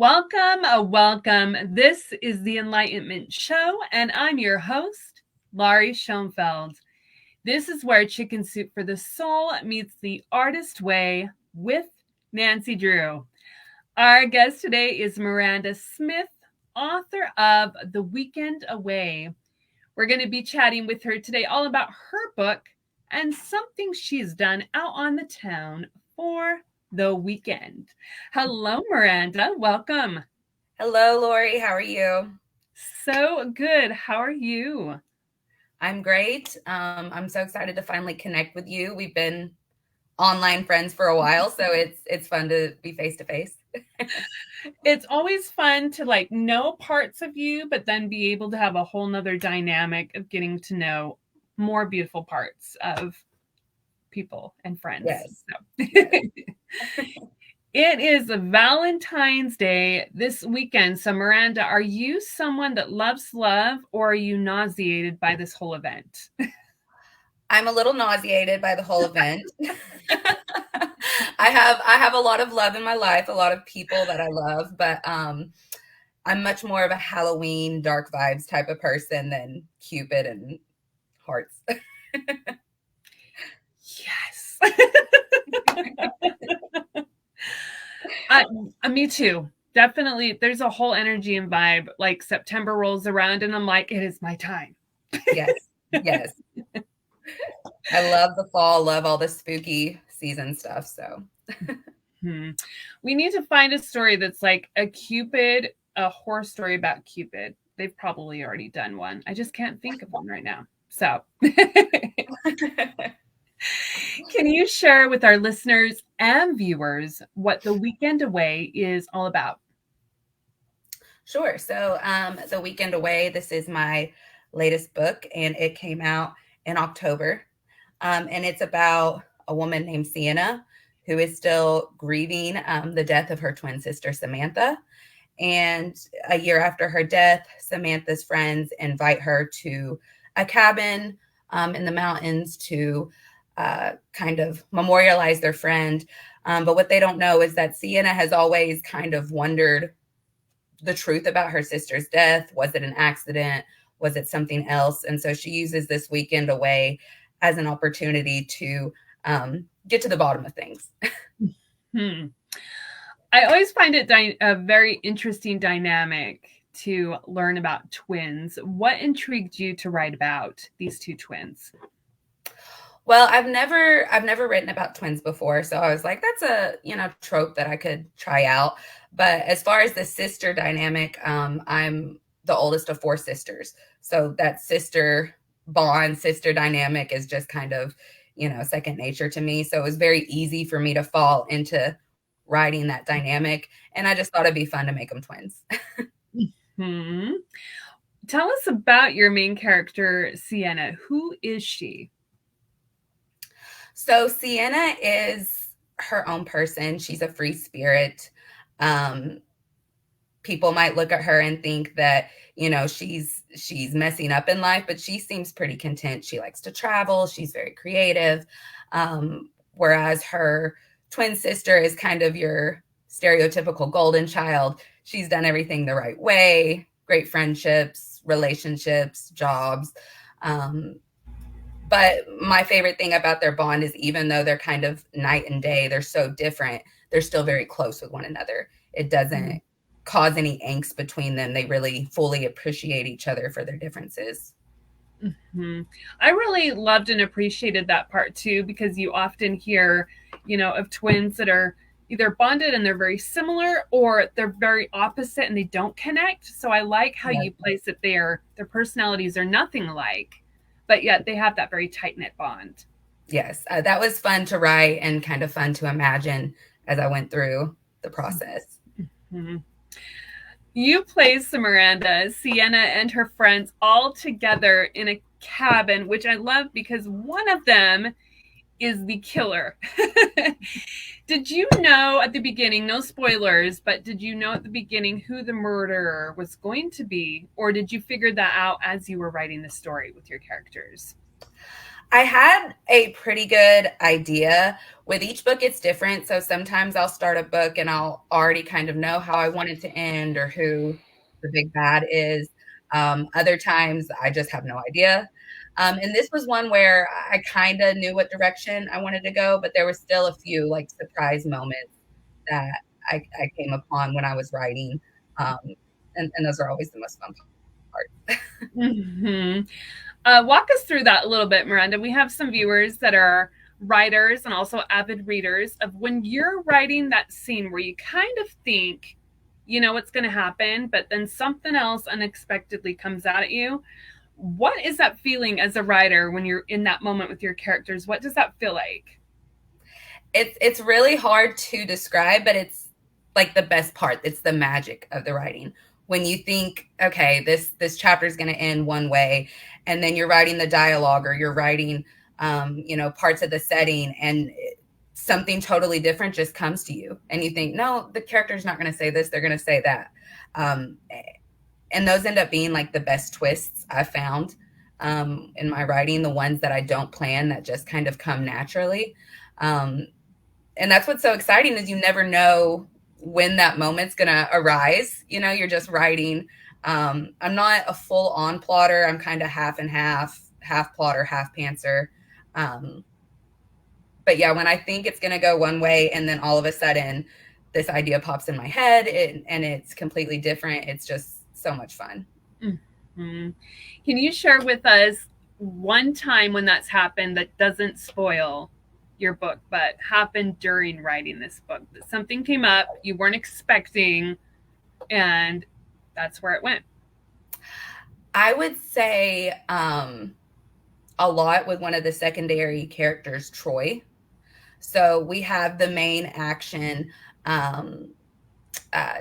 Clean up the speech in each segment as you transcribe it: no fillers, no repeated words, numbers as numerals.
Welcome. This is the Enlightenment Show, and I'm your host, Laurie Schoenfeld. This is where Chicken Soup for the Soul meets the artist way with Nancy Drew. Our guest today is Miranda Smith, author of The Weekend Away. We're going to be chatting with her today all about her book and something she's done out on the town for the weekend. Hello, Miranda. Welcome. Hello, Lori. How are you? So good. How are you? I'm great. I'm so excited to finally connect with you. We've been online friends for a while, so it's fun to be face to face. It's always fun to know parts of you, but then be able to have a whole nother dynamic of getting to know more beautiful parts of people and friends. Yes. So. It is Valentine's Day this weekend. So, Miranda, are you someone that loves love, or are you nauseated by this whole event? I'm a little nauseated by the whole event. I have a lot of love in my life, a lot of people that I love, but I'm much more of a Halloween dark vibes type of person than Cupid and hearts. Yes. Me too. Definitely. There's a whole energy and vibe. Like September rolls around and I'm like, it is my time. Yes. I love the fall, love all the spooky season stuff. So we need to find a story that's like a horror story about Cupid. They've probably already done one. I just can't think of one right now. So can you share with our listeners and viewers what The Weekend Away is all about? Sure. So The Weekend Away, this is my latest book, and it came out in October. And it's about a woman named Sienna who is still grieving the death of her twin sister, Samantha. And a year after her death, Samantha's friends invite her to a cabin in the mountains to kind of memorialize their friend. But what they don't know is that Sienna has always kind of wondered the truth about her sister's death. Was it an accident? Was it something else? And so she uses this weekend away as an opportunity to get to the bottom of things. I always find it a very interesting dynamic to learn about twins. What intrigued you to write about these two twins? Well, I've never written about twins before, so I was like, that's a trope that I could try out. But as far as the sister dynamic, I'm the oldest of four sisters, so that sister bond, sister dynamic is just kind of second nature to me. So it was very easy for me to fall into writing that dynamic, and I just thought it'd be fun to make them twins. Tell us about your main character, Sienna. Who is she? So Sienna is her own person. She's a free spirit. People might look at her and think that, she's messing up in life, but she seems pretty content. She likes to travel. She's very creative. Whereas her twin sister is kind of your stereotypical golden child. She's done everything the right way, great friendships, relationships, jobs. But my favorite thing about their bond is even though they're kind of night and day, they're so different, they're still very close with one another. It doesn't cause any angst between them. They really fully appreciate each other for their differences. I really loved and appreciated that part too, because you often hear, of twins that are either bonded and they're very similar, or they're very opposite and they don't connect. So I like how you place it there. Their personalities are nothing alike, but yet they have that very tight-knit bond. Yes, that was fun to write and kind of fun to imagine as I went through the process. You place Miranda, Sienna, and her friends all together in a cabin, which I love because one of them is the killer. Did you know at the beginning, no spoilers, but did you know at the beginning who the murderer was going to be? Or did you figure that out as you were writing the story with your characters? I had a pretty good idea. With each book, it's different. So sometimes I'll start a book and I'll already kind of know how I want it to end or who the big bad is. Other times I just have no idea. And this was one where I kind of knew what direction I wanted to go, but there were still a few like surprise moments that I came upon when I was writing. Um, and those are always the most fun part. Mm-hmm. Walk us through that a little bit, Miranda. We have some viewers that are writers and also avid readers of when you're writing that scene where you kind of think you know what's going to happen, but then something else unexpectedly comes out at you. What is that feeling as a writer when you're in that moment with your characters? What does that feel like? It's really hard to describe, but it's like the best part. It's the magic of the writing. When you think, okay, this chapter is going to end one way, and then you're writing the dialogue or you're writing, parts of the setting, and something totally different just comes to you, and you think, no, the character's not going to say this; they're going to say that, um, and those end up being like the best twists I've found in my writing. The ones that I don't plan that just kind of come naturally. Um, and that's what's so exciting is you never know when that moment's gonna arise. You're just writing. I'm not a full on plotter. I'm kind of half and half plotter, half pantser. But yeah, when I think it's gonna go one way and then all of a sudden this idea pops in my head and it's completely different, it's just so much fun. Mm-hmm. Can you share with us one time when that's happened that doesn't spoil your book, but happened during writing this book? That something came up you weren't expecting, and that's where it went. I would say a lot with one of the secondary characters, Troy. So we have the main action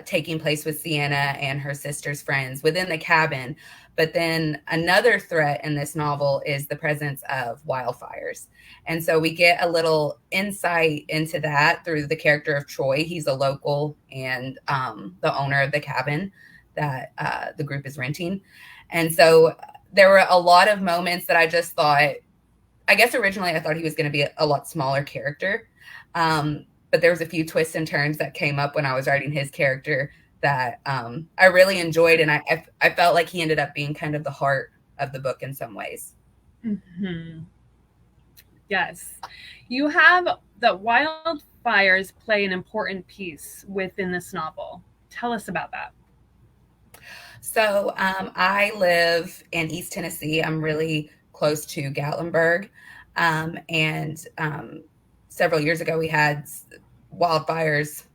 taking place with Sienna and her sister's friends within the cabin. But then another threat in this novel is the presence of wildfires. And so we get a little insight into that through the character of Troy. He's a local and the owner of the cabin that the group is renting. And so there were a lot of moments that I just thought, I guess originally I thought he was going to be a lot smaller character. But there was a few twists and turns that came up when I was writing his character that I really enjoyed. And I felt like he ended up being kind of the heart of the book in some ways. Mm-hmm. Yes. You have that wildfires play an important piece within this novel. Tell us about that. So I live in East Tennessee. I'm really close to Gatlinburg. And several years ago, we had wildfires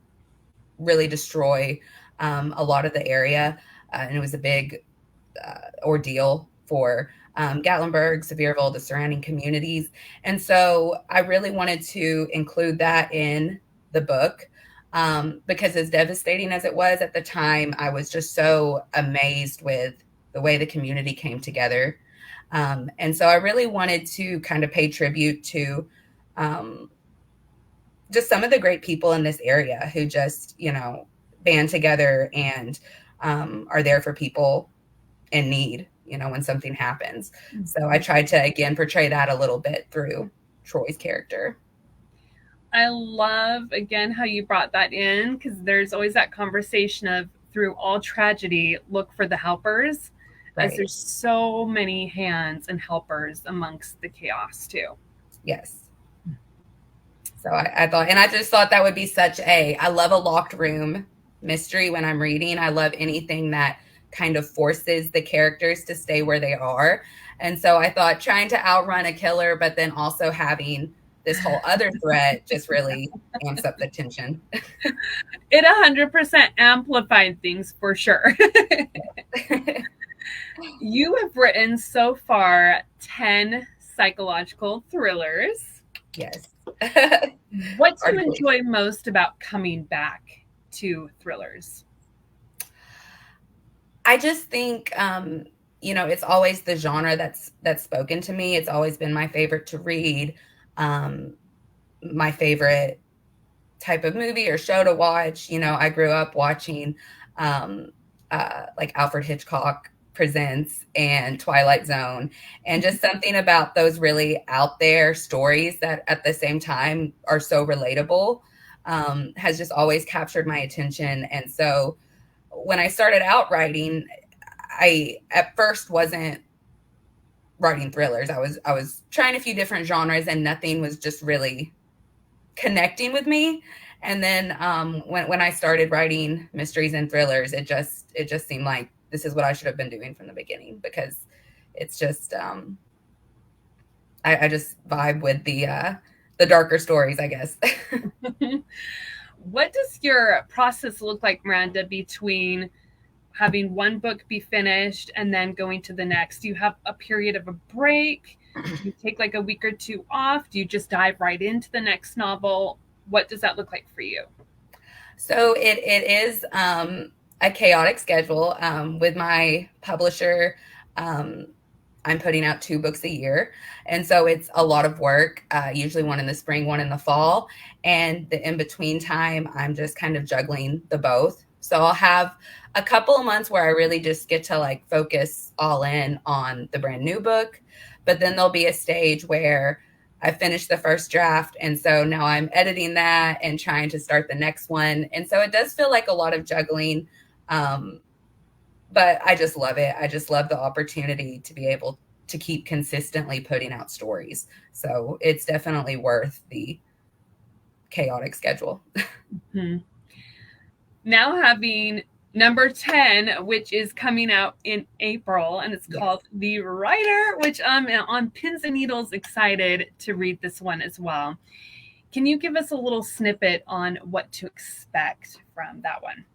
really destroy a lot of the area. And it was a big ordeal for Gatlinburg, Sevierville, the surrounding communities. And so I really wanted to include that in the book because as devastating as it was at the time, I was just so amazed with the way the community came together. And so I really wanted to kind of pay tribute to just some of the great people in this area who just, band together and are there for people in need, when something happens. So I tried to, again, portray that a little bit through Troy's character. I love, again, how you brought that in because there's always that conversation of through all tragedy, look for the helpers, Right. as there's so many hands and helpers amongst the chaos, too. Yes. So I thought, and I just thought that would be I love a locked room mystery when I'm reading. I love anything that kind of forces the characters to stay where they are. And so I thought trying to outrun a killer, but then also having this whole other threat just really amps up the tension. It 100% amplified things for sure. You have written so far 10 psychological thrillers. Yes. What do you enjoy most about coming back to thrillers? I just think, it's always the genre that's spoken to me. It's always been my favorite to read, my favorite type of movie or show to watch. I grew up watching like Alfred Hitchcock Presents and Twilight Zone, and just something about those really out there stories that at the same time are so relatable has just always captured my attention. And so when I started out writing, I at first wasn't writing thrillers. I was trying a few different genres and nothing was just really connecting with me. And then when I started writing mysteries and thrillers, it just seemed like this is what I should have been doing from the beginning, because it's just I just vibe with the darker stories, I guess. What does your process look like, Miranda, between having one book be finished and then going to the next? Do you have a period of a break? Do you take like a week or two off? Do you just dive right into the next novel? What does that look like for you? So it is a chaotic schedule with my publisher. I'm putting out 2 books a year. And so it's a lot of work, usually one in the spring, one in the fall. And the in-between time, I'm just kind of juggling the both. So I'll have a couple of months where I really just get to like focus all in on the brand new book. But then there'll be a stage where I finished the first draft. And so now I'm editing that and trying to start the next one. And so it does feel like a lot of juggling. But I just love it. I just love the opportunity to be able to keep consistently putting out stories. So it's definitely worth the chaotic schedule. Mm-hmm. Now having number 10, which is coming out in April, and it's called The Writer, which I'm on pins and needles excited to read this one as well. Can you give us a little snippet on what to expect from that one?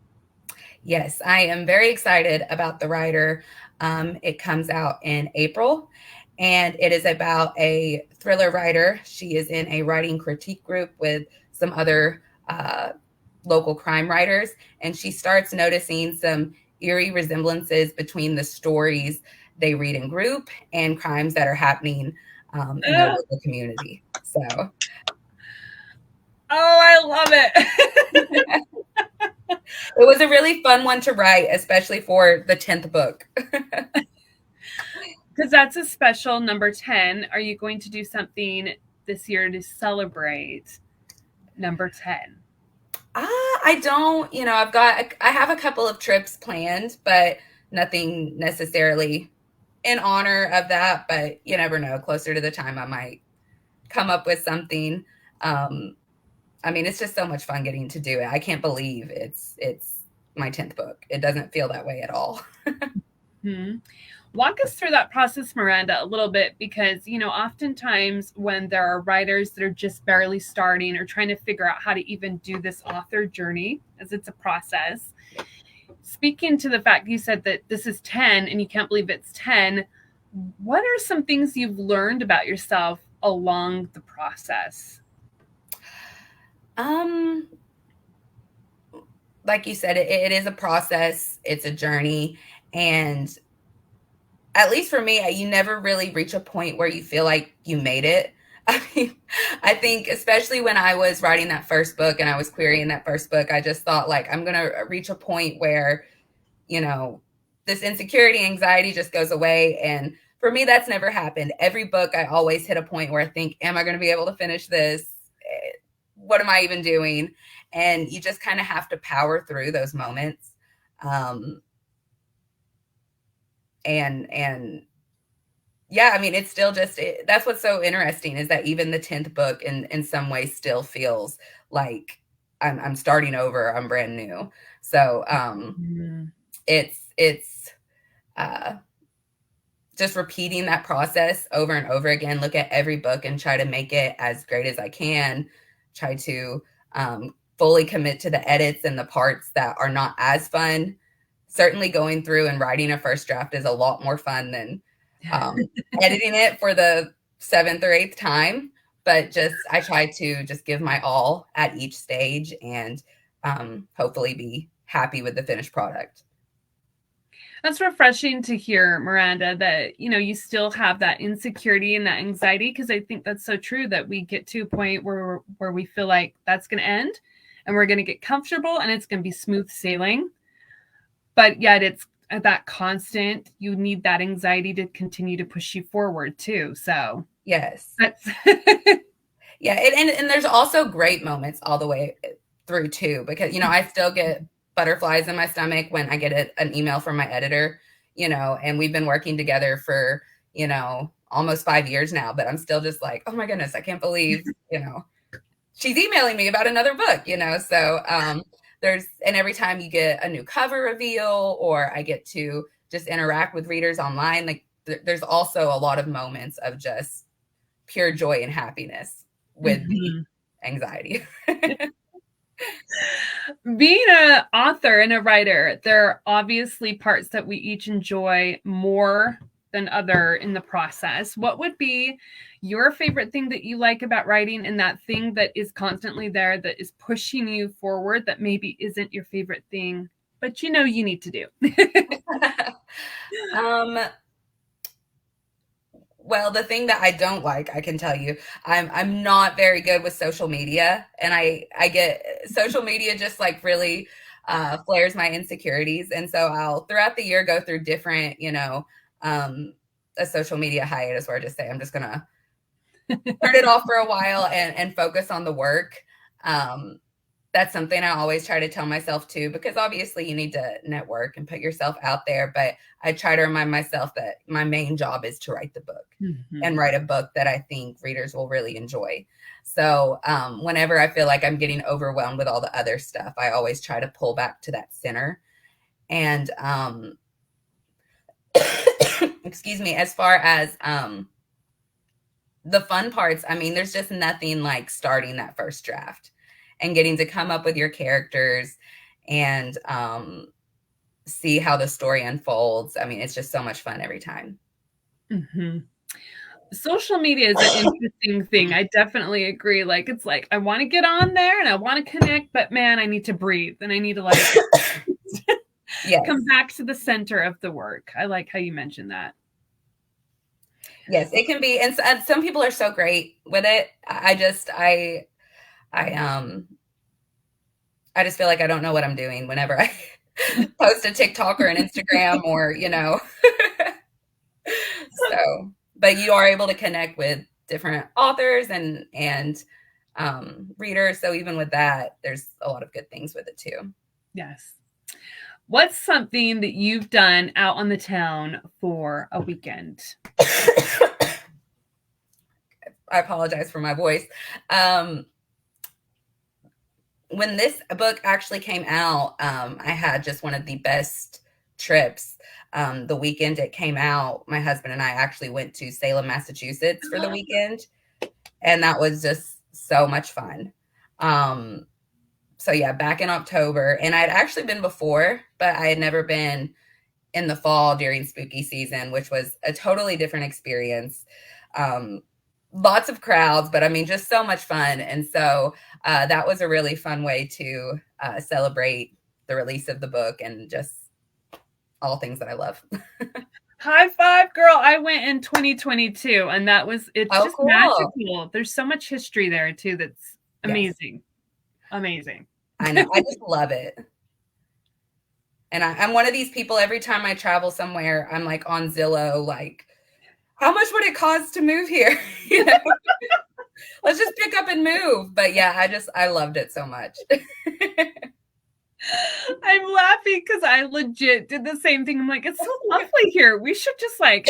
Yes, I am very excited about The Writer. It comes out in April, and it is about a thriller writer. She is in a writing critique group with some other local crime writers, and she starts noticing some eerie resemblances between the stories they read in group and crimes that are happening in their local community. So, I love it. it was a really fun one to write, especially for the 10th book. Because that's a special number 10. Are you going to do something this year to celebrate number 10? I don't, I have a couple of trips planned, but nothing necessarily in honor of that. But you never know, closer to the time I might come up with something. I mean, it's just so much fun getting to do it. I can't believe it's my 10th book. It doesn't feel that way at all. Mm-hmm. Walk us through that process, Miranda, a little bit, because, oftentimes when there are writers that are just barely starting or trying to figure out how to even do this author journey, as it's a process, speaking to the fact you said that this is 10 and you can't believe it's 10, what are some things you've learned about yourself along the process? Like you said, it is a process. It's a journey. And at least for me, you never really reach a point where you feel like you made it. I mean, I think especially when I was writing that first book and I was querying that first book, I just thought like, I'm going to reach a point where, this insecurity, anxiety just goes away. And for me, that's never happened. Every book, I always hit a point where I think, am I going to be able to finish this? What am I even doing? And you just kind of have to power through those moments. And yeah, I mean, it's still just, that's what's so interesting is that even the 10th book in some ways still feels like I'm starting over. I'm brand new. So it's just repeating that process over and over again. Look at every book and try to make it as great as I can. Try to fully commit to the edits and the parts that are not as fun. Certainly going through and writing a first draft is a lot more fun than editing it for the 7th or 8th time. But I try to just give my all at each stage and hopefully be happy with the finished product. That's refreshing to hear, Miranda, that, you still have that insecurity and that anxiety, because I think that's so true that we get to a point where we feel like that's going to end and we're going to get comfortable and it's going to be smooth sailing. But yet it's that constant, you need that anxiety to continue to push you forward too. So yes. that's Yeah. And there's also great moments all the way through too, because, I still get butterflies in my stomach when I get an email from my editor, and we've been working together for, almost 5 years now, but I'm still just like, oh my goodness, I can't believe, she's emailing me about another book, so and every time you get a new cover reveal, or I get to just interact with readers online, like there's also a lot of moments of just pure joy and happiness with the anxiety. Being an author and a writer, there are obviously parts that we each enjoy more than other in the process. What would be your favorite thing that you like about writing, and that thing that is constantly there that is pushing you forward that maybe isn't your favorite thing, but you need to do? Well, the thing that I don't like, I can tell you, I'm not very good with social media, and I get social media just like really flares my insecurities, and so I'll throughout the year go through different, a social media hiatus where I just say I'm just gonna turn it off for a while and focus on the work. That's something I always try to tell myself too, because obviously you need to network and put yourself out there. But I try to remind myself that my main job is to write the book and write a book that I think readers will really enjoy. So whenever I feel like I'm getting overwhelmed with all the other stuff, I always try to pull back to that center. And excuse me, as far as the fun parts, I mean, there's just nothing like starting that first draft and getting to come up with your characters and see how the story unfolds. I mean, it's just so much fun every time. Social media is an interesting thing. I definitely agree. Like, it's like, I want to get on there and I want to connect, but man, I need to breathe and I need to yes. come back to the center of the work. I like how you mentioned that. Yes, it can be. And some people are so great with it. I just feel like I don't know what I'm doing whenever I post a TikTok or an Instagram or, so, but you are able to connect with different authors and readers. So even with that, there's a lot of good things with it too. Yes. What's something that you've done out on the town for a weekend? I apologize for my voice. When this book actually came out, I had just one of the best trips. The weekend it came out, my husband and I actually went to Salem, Massachusetts for the weekend. And that was just so much fun. So yeah, back in October, and I'd actually been before, but I had never been in the fall during spooky season, which was a totally different experience. Lots of crowds, but I mean, just so much fun. And so that was a really fun way to celebrate the release of the book and just all things that I love. High five, girl. I went in 2022 and it's just cool. magical. There's so much history there too. That's amazing. Yes. Amazing. I know. I just love it. And I'm one of these people, every time I travel somewhere, I'm like on Zillow, like, how much would it cost to move here? Let's just pick up and move. But yeah, I loved it so much. I'm laughing because I legit did the same thing. I'm like, it's so lovely here. We should just like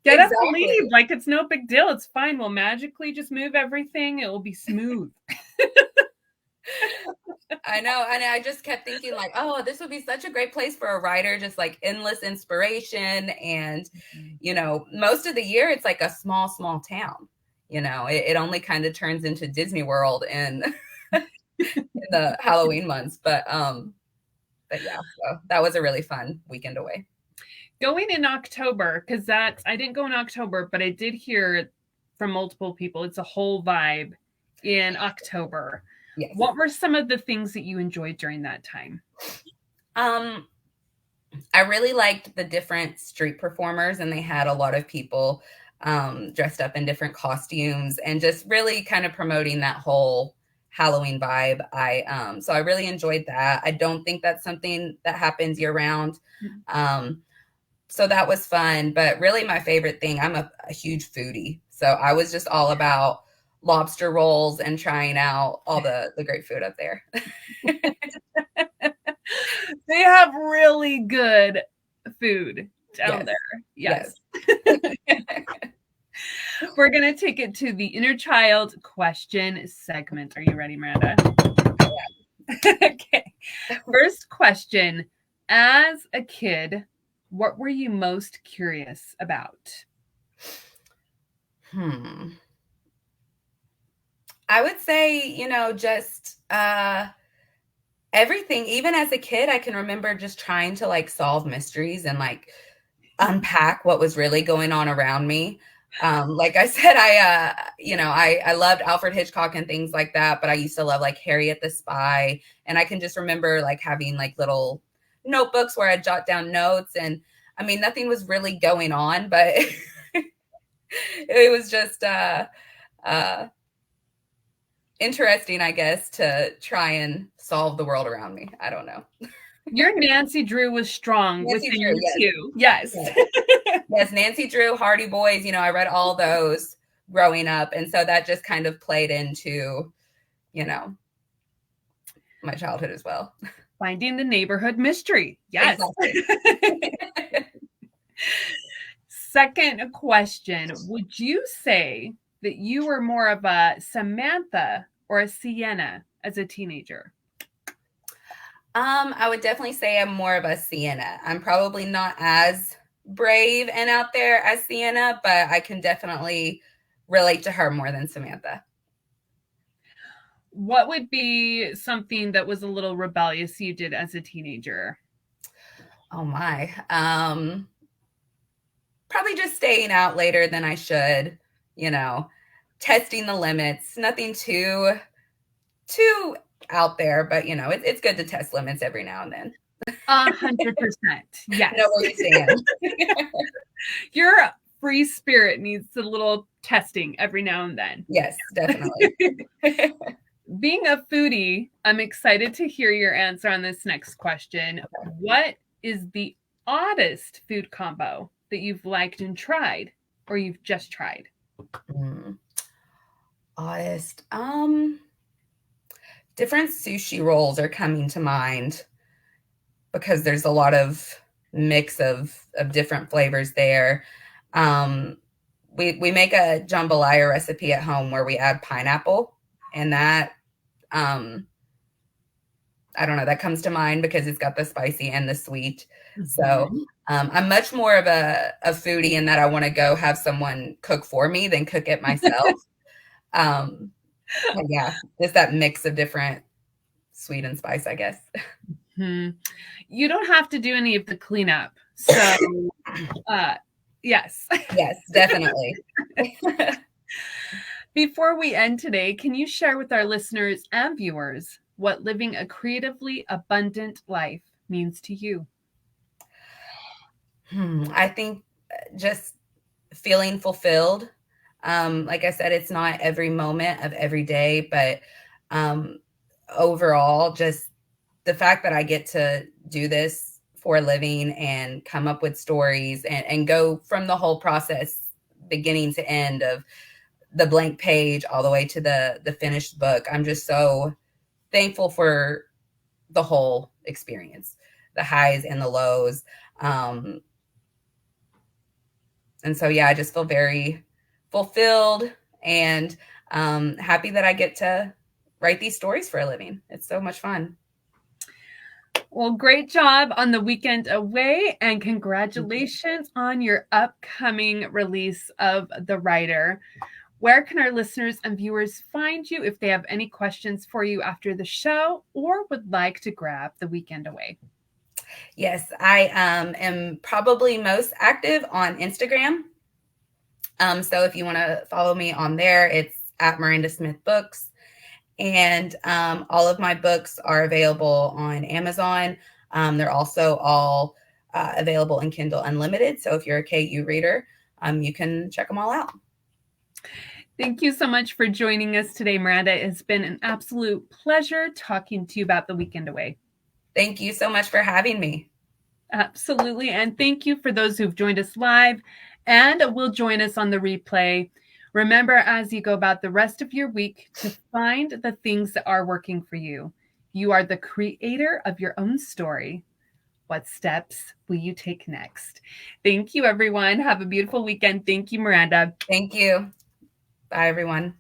get up and leave. Like, it's no big deal. It's fine. We'll magically just move everything. It will be smooth. I know. And I just kept thinking like, oh, this would be such a great place for a writer, just like endless inspiration. And, most of the year it's like a small town, it only kind of turns into Disney World in the Halloween months. But yeah, so that was a really fun weekend away. Going in October, because I didn't go in October, but I did hear from multiple people, it's a whole vibe in October. Yes. What were some of the things that you enjoyed during that time? I really liked the different street performers, and they had a lot of people dressed up in different costumes and just really kind of promoting that whole Halloween vibe. So I really enjoyed that. I don't think that's something that happens year round. So that was fun. But really my favorite thing, I'm a huge foodie. So I was just all about lobster rolls and trying out all the great food up there. They have really good food down Yes. there. Yes. Yes. We're going to take it to the inner child question segment. Are you ready, Miranda? Yeah. Okay. First question. As a kid, what were you most curious about? I would say, just everything. Even as a kid, I can remember just trying to like solve mysteries and like unpack what was really going on around me. Like I said, I loved Alfred Hitchcock and things like that, but I used to love like Harriet the Spy. And I can just remember like having like little notebooks where I'd jot down notes. And I mean, nothing was really going on, but it was just interesting, I guess, to try and solve the world around me. I don't know. Your Nancy Drew was strong Nancy within Drew, you yes. too. Yes. Yes, Nancy Drew, Hardy Boys, I read all those growing up. And so that just kind of played into, my childhood as well. Finding the neighborhood mystery. Yes. Exactly. Second question. Would you say that you were more of a Samantha or a Sienna as a teenager? I would definitely say I'm more of a Sienna. I'm probably not as brave and out there as Sienna, but I can definitely relate to her more than Samantha. What would be something that was a little rebellious you did as a teenager? Oh my. Probably just staying out later than I should, testing the limits. Nothing too out there, but it's good to test limits every now and then. 100%. Yes. Know where you stand. Your free spirit needs a little testing every now and then. Yes, definitely. Being a foodie, I'm excited to hear your answer on this next question. Okay. What is the oddest food combo that you've liked and tried, or you've just tried? Oddest. Different sushi rolls are coming to mind because there's a lot of mix of different flavors there. We make a jambalaya recipe at home where we add pineapple, and that I don't know, that comes to mind because it's got the spicy and the sweet. Mm-hmm. So I'm much more of a foodie in that I want to go have someone cook for me than cook it myself. Yeah, just that mix of different sweet and spice, I guess. Mm-hmm. You don't have to do any of the cleanup. So, yes. Yes, definitely. Before we end today, can you share with our listeners and viewers what living a creatively abundant life means to you? I think just feeling fulfilled. Like I said, it's not every moment of every day, but overall, just the fact that I get to do this for a living and come up with stories and go from the whole process, beginning to end, of the blank page all the way to the finished book. I'm just so thankful for the whole experience, the highs and the lows. And so, yeah, I just feel very fulfilled and happy that I get to write these stories for a living. It's so much fun. Well, great job on the weekend away, and congratulations on your upcoming release of The Writer. Where can our listeners and viewers find you if they have any questions for you after the show or would like to grab the weekend away? Yes, I am probably most active on Instagram. So if you want to follow me on there, it's at Miranda Smith Books. And all of my books are available on Amazon. They're also all available in Kindle Unlimited. So if you're a KU reader, you can check them all out. Thank you so much for joining us today, Miranda. It's been an absolute pleasure talking to you about the weekend away. Thank you so much for having me. Absolutely. And thank you for those who've joined us live and will join us on the replay. Remember, as you go about the rest of your week, to find the things that are working for you. You are the creator of your own story. What steps will you take next? Thank you, everyone. Have a beautiful weekend. Thank you, Miranda. Thank you. Bye, everyone.